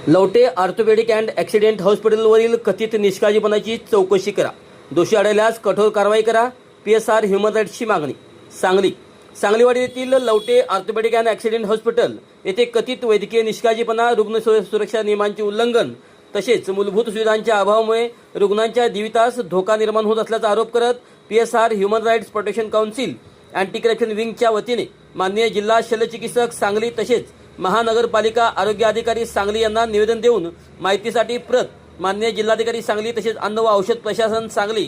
Lavate orthopaedic and accident हॉस्पिटलवरील कथित निष्काळजीपणाची चौकशी करा. दोषी आढळल्यास कठोर कारवाई करा. PSR ह्युमन राईट्सची मागणी. सांगलीवाडी येथील Lavate orthopaedic and accident hospital येथे कथित वैद्यकीय निष्काळजीपणा, रुग्ण सुरक्षा नियमांचे उल्लंघन तसेच मूलभूत सुविधांच्या अभावामुळे रुग्णांच्या जीवितास धोका निर्माण होत असल्याचा आरोप करत PSR human rights protection council anti corruption विंगच्या वतीने माननीय जिल्हा शल्यचिकित्सक सांगली तसेच महानगरपालिका आरोग्य अधिकारी सांगली यांना निवेदन देऊन माहितीसाठी प्रत माननीय जिल्हाधिकारी सांगली तसेच अन्न व औषध प्रशासन सांगली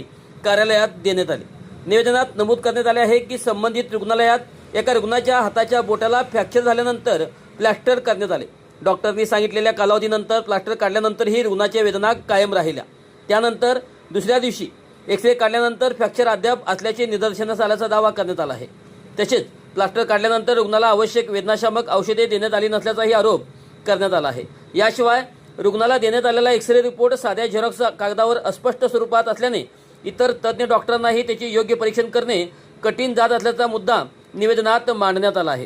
कार्यालयात देण्यात आले. निवेदनात नमूद करण्यात आले आहे की संबंधित रुग्णालयात एका रुग्णाच्या हाताच्या बोटाला फ्रॅक्चर झाल्यानंतर प्लास्टर करण्यात आले. डॉक्टरनी सांगितलेल्या कालावधीनंतर प्लास्टर काढल्यानंतरही रुग्णाच्या वेदना कायम राहिल्या. त्यानंतर दुसऱ्या दिवशी एक्सरे काढल्यानंतर फ्रॅक्चर अद्याप असल्याचे निदर्शनास आल्याचा दावा करण्यात आला आहे. तसेच प्लास्टर काढल्यानंतर रुग्णाला आवश्यक वेदनाशामक औषधे देण्यात आली नसल्याचाही आरोप करण्यात आला आहे. याशिवाय रुग्णाला देण्यात आलेला एक्सरे रिपोर्ट साध्या झेरॉक्स कागदावर अस्पष्ट स्वरूपात असल्याने इतर तज्ज्ञ डॉक्टरांनाही त्याचे योग्य परीक्षण करणे कठीण जात असल्याचा मुद्दा निवेदनात मांडण्यात आला आहे.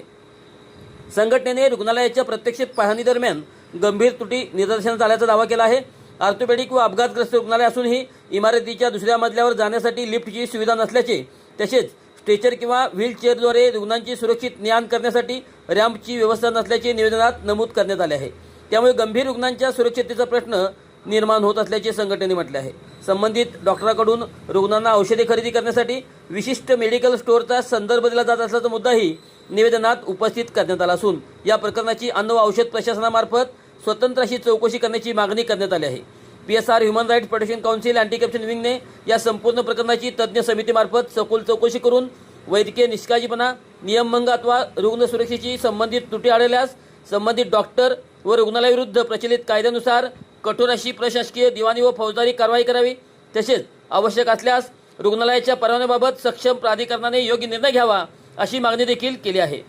संघटनेने रुग्णालयाच्या प्रत्यक्ष पाहणीदरम्यान गंभीर त्रुटी निदर्शनास आल्याचा दावा केला आहे. ऑर्थोपेडिक व अपघातग्रस्त रुग्णालय असूनही इमारतीच्या दुसऱ्या मजल्यावर जाण्यासाठी लिफ्टची सुविधा नसल्याचे तसेच स्ट्रेचर किंवा व्हीलचेअरद्वारे रुग्णांची सुरक्षित ने-आण करण्यासाठी रॅम्पची व्यवस्था नसल्याचे निवेदनात नमूद करण्यात आले आहे. त्यामुळे गंभीर रुग्णांच्या सुरक्षिततेचा प्रश्न निर्माण होत असल्याचे संघटनेने म्हटले आहे. संबंधित डॉक्टरांकडून रुग्णांना औषधे खरेदी करण्यासाठी विशिष्ट मेडिकल स्टोअरचा संदर्भ दिला जात असल्याचा मुद्दाही निवेदनात उपस्थित करण्यात आला असून या प्रकरणाची अन्न व औषध प्रशासनामार्फत स्वतंत्र अशी चौकशी करण्याची मागणी करण्यात आली आहे. PSR human rights protection council anti corruption विंगने या संपूर्ण प्रकरणाची तज्ज्ञ समितीमार्फत सखोल चौकशी करून वैद्यकीय निष्काळजीपणा, नियमभंग अथवा रुग्ण सुरक्षेची संबंधित त्रुटी आढळल्यास संबंधित डॉक्टर व रुग्णालयाविरुद्ध प्रचलित कायद्यानुसार कठोर अशी प्रशासकीय, दिवाणी व फौजदारी कारवाई करावी. तसेच आवश्यक असल्यास रुग्णालयाच्या परवान्याबाबत सक्षम प्राधिकरणाने योग्य निर्णय घ्यावा अशी मागणी देखील केली आहे.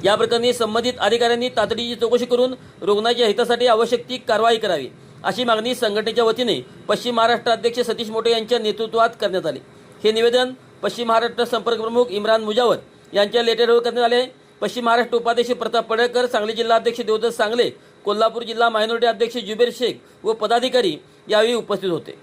या प्रकरणी संबंधित अधिकाऱ्यांनी तातडीची चौकशी करून रुग्णाच्या हितासाठी आवश्यक ती कारवाई करावी अशी मागणी संघटनेच्या वतीने पश्चिम महाराष्ट्र अध्यक्ष सतीश मोटे यांच्या नेतृत्वात करण्यात आले. हे निवेदन पश्चिम महाराष्ट्र संपर्क प्रमुख इम्रान मुजावर यांच्या लेटरवर करण्यात आले. पश्चिम महाराष्ट्र उपाध्यक्ष प्रताप पडळकर, सांगली जिल्हा अध्यक्ष देवदत्त सांगले, कोल्हापूर जिल्हा मायनॉरिटी अध्यक्ष जुबेर शेख व पदाधिकारी यावेळी उपस्थित होते.